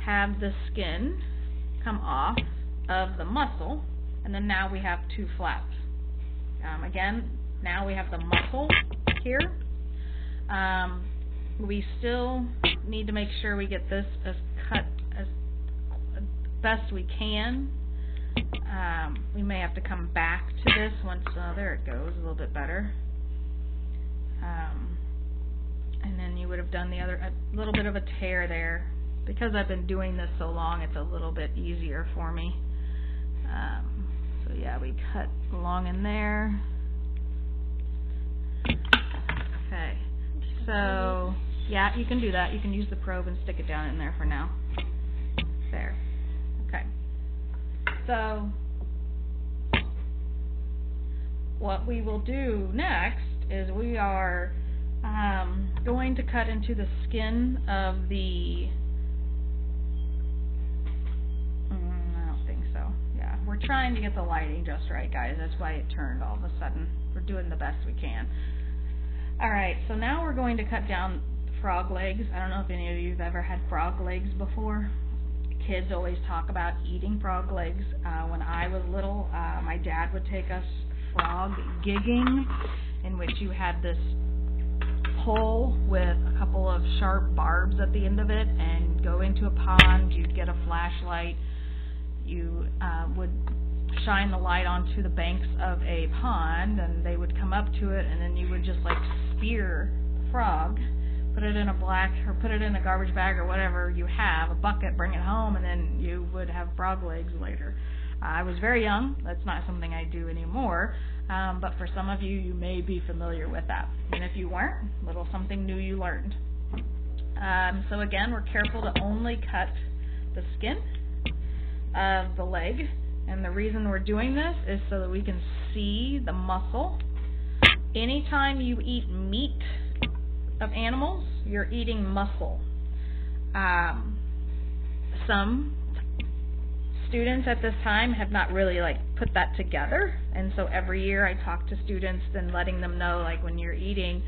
have the skin come off of the muscle, and then now we have two flaps. Again, now we have the muscle here. We still need to make sure we get this as cut as best we can. We may have to come back to this once, there it goes, a little bit better. And then you would have done the other, a little bit of a tear there. Because I've been doing this so long, it's a little bit easier for me. So yeah, we cut along in there. Okay, so yeah, you can do that. You can use the probe and stick it down in there for now. There. Okay. So what we will do next is we are going to cut into the skin of the, I don't think so. Yeah, we're trying to get the lighting just right, guys. That's why it turned all of a sudden. We're doing the best we can. Alright, so now we're going to cut down frog legs. I don't know if any of you have ever had frog legs before. Kids always talk about eating frog legs. When I was little, my dad would take us frog gigging, in which you had this pole with a couple of sharp barbs at the end of it, and go into a pond. You'd get a flashlight. You would shine the light onto the banks of a pond, and they would come up to it, and then you would just like spear the frog, put it in a garbage bag or whatever you have, a bucket, bring it home, and then you would have frog legs later. I was very young. That's not something I do anymore, but for some of you, you may be familiar with that. And if you weren't, little something new you learned. So again, we're careful to only cut the skin of the leg, and the reason we're doing this is so that we can see the muscle. Anytime you eat meat of animals, you're eating muscle. Some students at this time have not really put that together, and so every year I talk to students and letting them know, when you're eating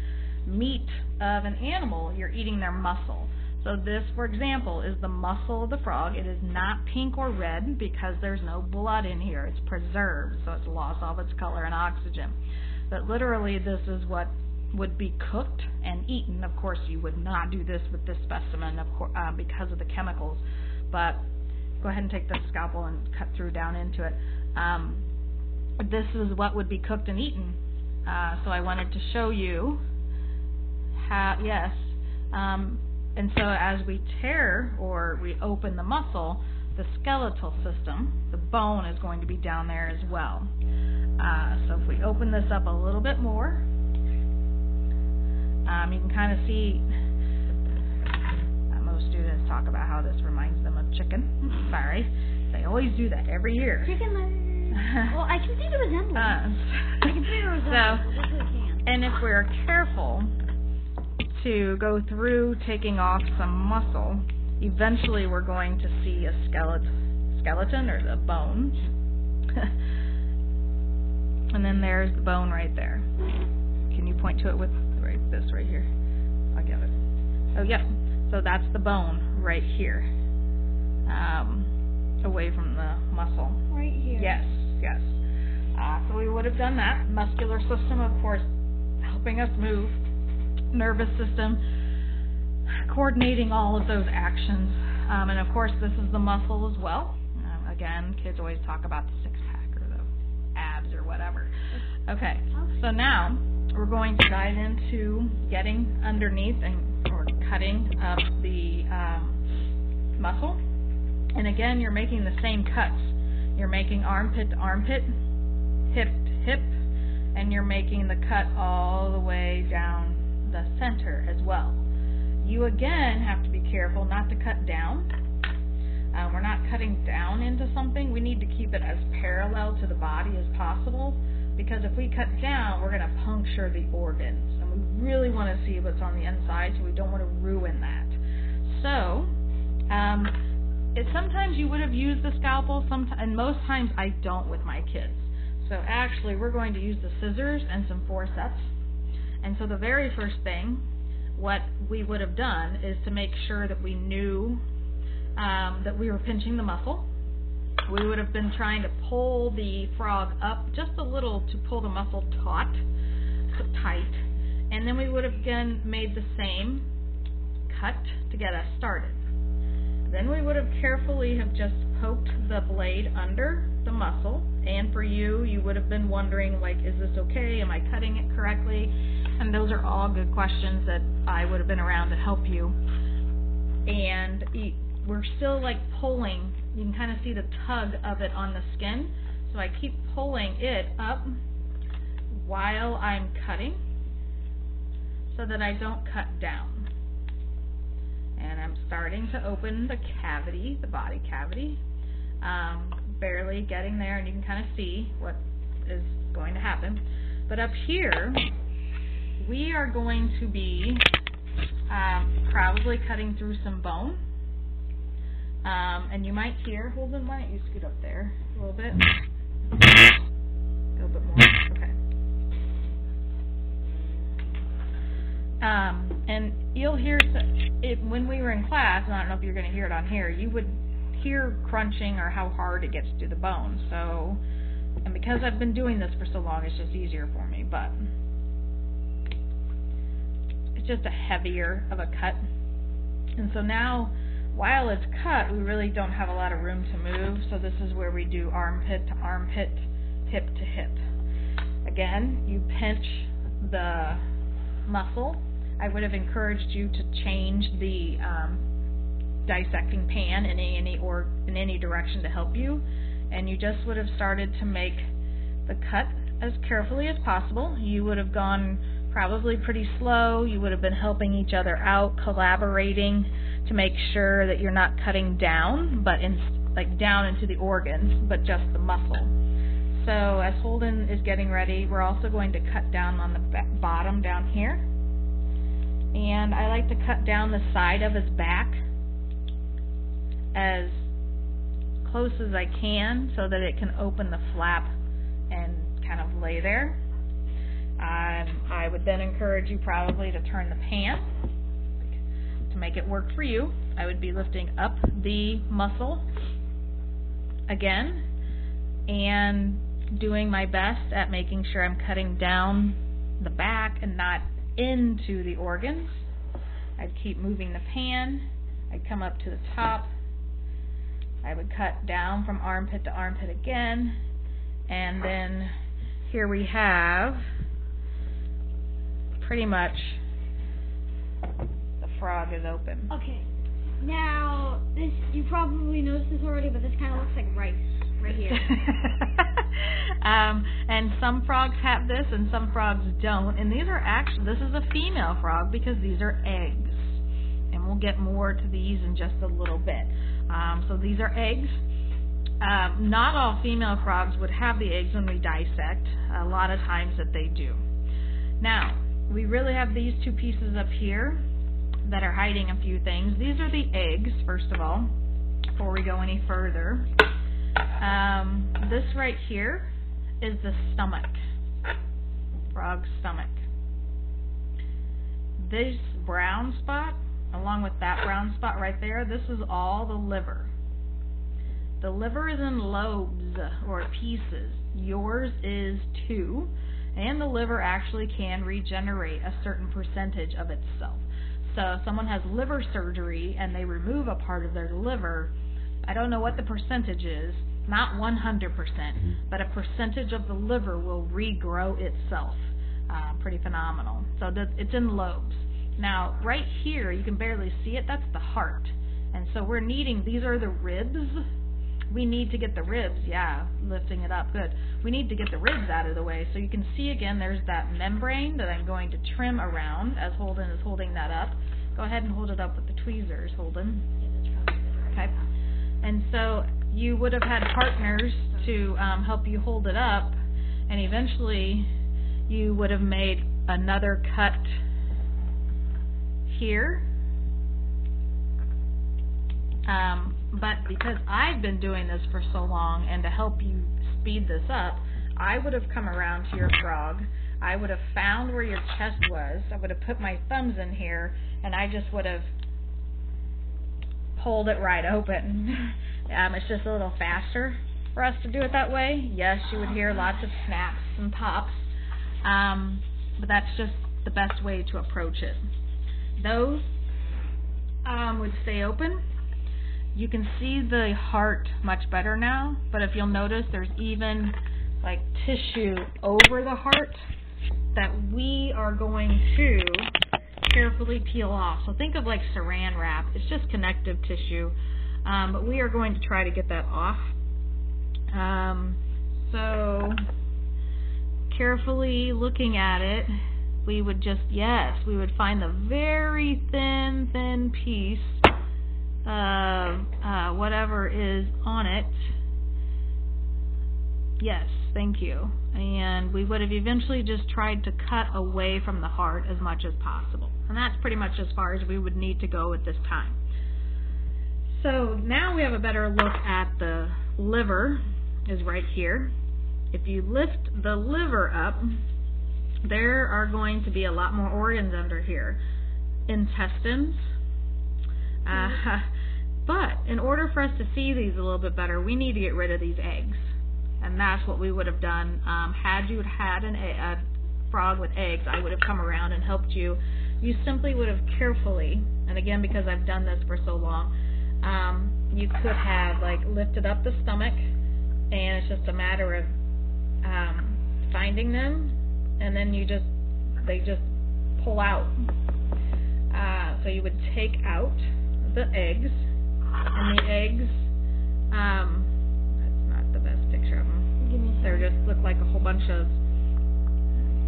meat of an animal, you're eating their muscle. So this, for example, is the muscle of the frog. It is not pink or red because there's no blood in here. It's preserved, so it's lost all of its color and oxygen. But literally, this is what would be cooked and eaten. Of course, you would not do this with this specimen, because of the chemicals. But go ahead and take the scalpel and cut through down into it. This is what would be cooked and eaten. So I wanted to show you how, yes. And so as we tear or we open the muscle, the skeletal system, the bone, is going to be down there as well. So if we open this up a little bit more, you can kind of see, most students talk about how this reminds them of chicken. Sorry. They always do that every year. Chicken legs. Well, I can see the resemblance. I can see the resemblance. And if we're careful to go through taking off some muscle, eventually we're going to see a skeleton or the bones. And then there's the bone right there. Can you point to it with this right here? I'll get it. Oh, yeah. So that's the bone right here, away from the muscle. Right here. Yes, yes. So we would have done that. Muscular system, of course, helping us move. Nervous system, coordinating all of those actions. And of course, this is the muscle as well. Again, kids always talk about the six-pack or the abs or whatever. Okay, so now we're going to dive into getting underneath or cutting up the muscle. And again, you're making the same cuts. You're making armpit to armpit, hip to hip, and you're making the cut all the way down the center as well. You again have to be careful not to cut down. We're not cutting down into something. We need to keep it as parallel to the body as possible, because if we cut down, we're going to puncture the organs, and we really want to see what's on the inside, so we don't want to ruin that. So sometimes you would have used the scalpel, and most times I don't with my kids. So actually we're going to use the scissors and some forceps. And so the very first thing what we would have done is to make sure that we knew that we were pinching the muscle. We would have been trying to pull the frog up just a little to pull the muscle tight, and then we would have again made the same cut to get us started. Then we would have carefully have just poked the blade under the muscle, and for you, you would have been wondering, like, is this okay? Am I cutting it correctly? And those are all good questions that I would have been around to help you. And we're still like pulling. You can kind of see the tug of it on the skin. So I keep pulling it up while I'm cutting so that I don't cut down. And I'm starting to open the cavity, the body cavity. Barely getting there, and you can kind of see what is going to happen. But up here, we are going to be probably cutting through some bone. And you might hear, Holden, why don't you scoot up there a little bit? A little bit more. Okay. And you'll hear it when we were in class, and I don't know if you're going to hear it on here, you would hear crunching or how hard it gets to the bone. So, and because I've been doing this for so long, it's just easier for me, but it's just a heavier of a cut. And so now, while it's cut, we really don't have a lot of room to move, so this is where we do armpit to armpit, hip to hip. Again, you pinch the muscle. I would have encouraged you to change the dissecting pan in any direction to help you, and you just would have started to make the cut as carefully as possible. You would have gone probably pretty slow. You would have been helping each other out, collaborating to make sure that you're not cutting down, but down into the organs, but just the muscle. So as Holden is getting ready, we're also going to cut down on the bottom down here, and I like to cut down the side of his back as close as I can so that it can open the flap and kind of lay there. I would then encourage you probably to turn the pan to make it work for you. I would be lifting up the muscle again and doing my best at making sure I'm cutting down the back and not into the organs. I'd keep moving the pan. I'd come up to the top. I would cut down from armpit to armpit again, and then here we have pretty much the frog is open. Okay, now this, you probably noticed this already, but this kind of looks like rice right here. And some frogs have this and some frogs don't, and these are actually, this is a female frog because these are eggs, and we'll get more to these in just a little bit. So these are eggs. Not all female frogs would have the eggs when we dissect. A lot of times that they do. Now, we really have these two pieces up here that are hiding a few things. These are the eggs, first of all, before we go any further. This right here is the stomach, frog's stomach. This brown spot, along with that brown spot right there, this is all the liver. The liver is in lobes or pieces. Yours is too, and the liver actually can regenerate a certain percentage of itself. So if someone has liver surgery and they remove a part of their liver, I don't know what the percentage is, not 100%, but a percentage of the liver will regrow itself. Pretty phenomenal. So it's in lobes. Now, right here, you can barely see it, that's the heart. And so we're needing, these are the ribs. We need to get the ribs, yeah, lifting it up, good. We need to get the ribs out of the way. So you can see again, there's that membrane that I'm going to trim around as Holden is holding that up. Go ahead and hold it up with the tweezers, Holden. Okay. And so you would have had partners to help you hold it up, and eventually you would have made another cut here. But because I've been doing this for so long, and to help you speed this up, I would have come around to your frog. I would have found where your chest was. I would have put my thumbs in here, and I just would have pulled it right open. It's just a little faster for us to do it that way. Yes, you would hear lots of snaps and pops, but that's just the best way to approach it. Those would stay open. You can see the heart much better now, but if you'll notice, there's even like tissue over the heart that we are going to carefully peel off. So think of like saran wrap. It's just connective tissue, but we are going to try to get that off. So carefully looking at it, we would just, we would find the very thin piece of whatever is on it. Yes, thank you. And we would have eventually just tried to cut away from the heart as much as possible. And that's pretty much as far as we would need to go at this time. So now we have a better look at the liver, is right here. If you lift the liver up, there are going to be a lot more organs under here. Intestines. But in order for us to see these a little bit better, we need to get rid of these eggs. And that's what we would have done. Had you had a frog with eggs, I would have come around and helped you. You simply would have carefully, and again, because I've done this for so long, you could have like lifted up the stomach, and it's just a matter of finding them, and then they just pull out. So you would take out the eggs, and the eggs, that's not the best picture of them. They just look like a whole bunch of,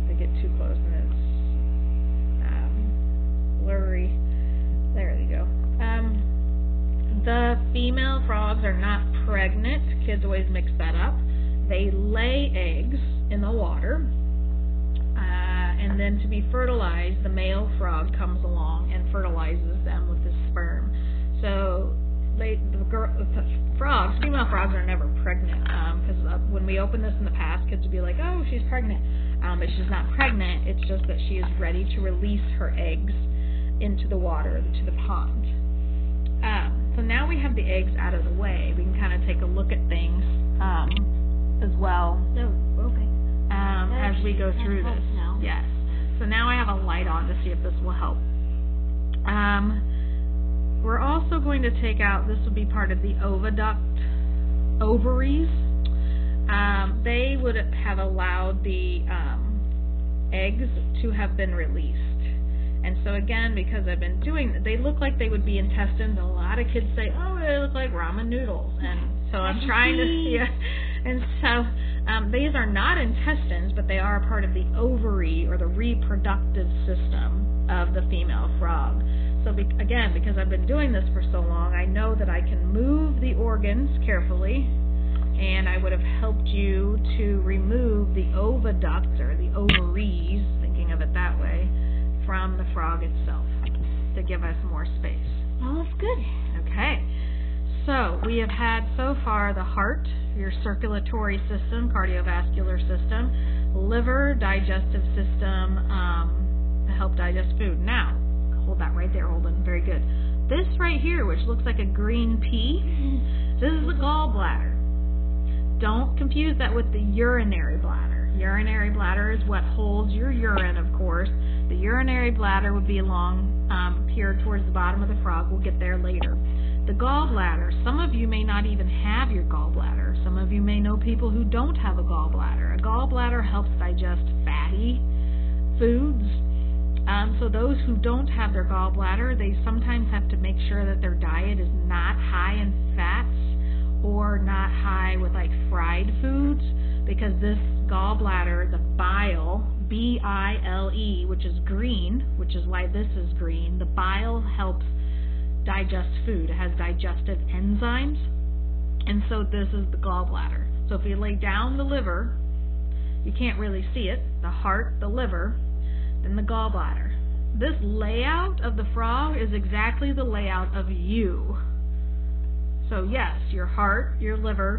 they get too close and it's blurry. There we go. The female frogs are not pregnant. Kids always mix that up. They lay eggs in the water, and then to be fertilized, the male frog comes along and fertilizes them with his sperm. So female frogs are never pregnant, because when we opened this in the past, kids would be like, oh, she's pregnant. But she's not pregnant. It's just that she is ready to release her eggs into the water, to the pond. So now we have the eggs out of the way. We can kind of take a look at things as well. Oh, okay. As we go through this. Now. Yes. So now I have a light on to see if this will help. We're also going to take out, this will be part of the oviduct ovaries. They would have allowed the eggs to have been released. And so again, because I've been doing, they look like they would be intestines. A lot of kids say, oh, they look like ramen noodles. And so I'm trying to see it. And so these are not intestines, but they are a part of the ovary or the reproductive system of the female frog. So again, because I've been doing this for so long, I know that I can move the organs carefully, and I would have helped you to remove the oviducts or the ovaries, thinking of it that way, from the frog itself to give us more space. Oh, that's good. Okay. So we have had so far the heart, your circulatory system, cardiovascular system, liver, digestive system, to help digest food. Now, hold that right there, Holden. Very good. This right here, which looks like a green pea, this is the gallbladder. Don't confuse that with the urinary bladder. Urinary bladder is what holds your urine, of course. The urinary bladder would be along here towards the bottom of the frog. We'll get there later. The gallbladder, some of you may not even have your gallbladder. Some of you may know people who don't have a gallbladder. A gallbladder helps digest fatty foods. So those who don't have their gallbladder, they sometimes have to make sure that their diet is not high in fats or not high with like fried foods, because this gallbladder, the bile, B-I-L-E, which is green, which is why this is green, the bile helps digest food. It has digestive enzymes, and so this is the gallbladder. So if you lay down the liver, you can't really see it, the heart, the liver, then the gallbladder. This layout of the frog is exactly the layout of you. So yes, your heart, your liver,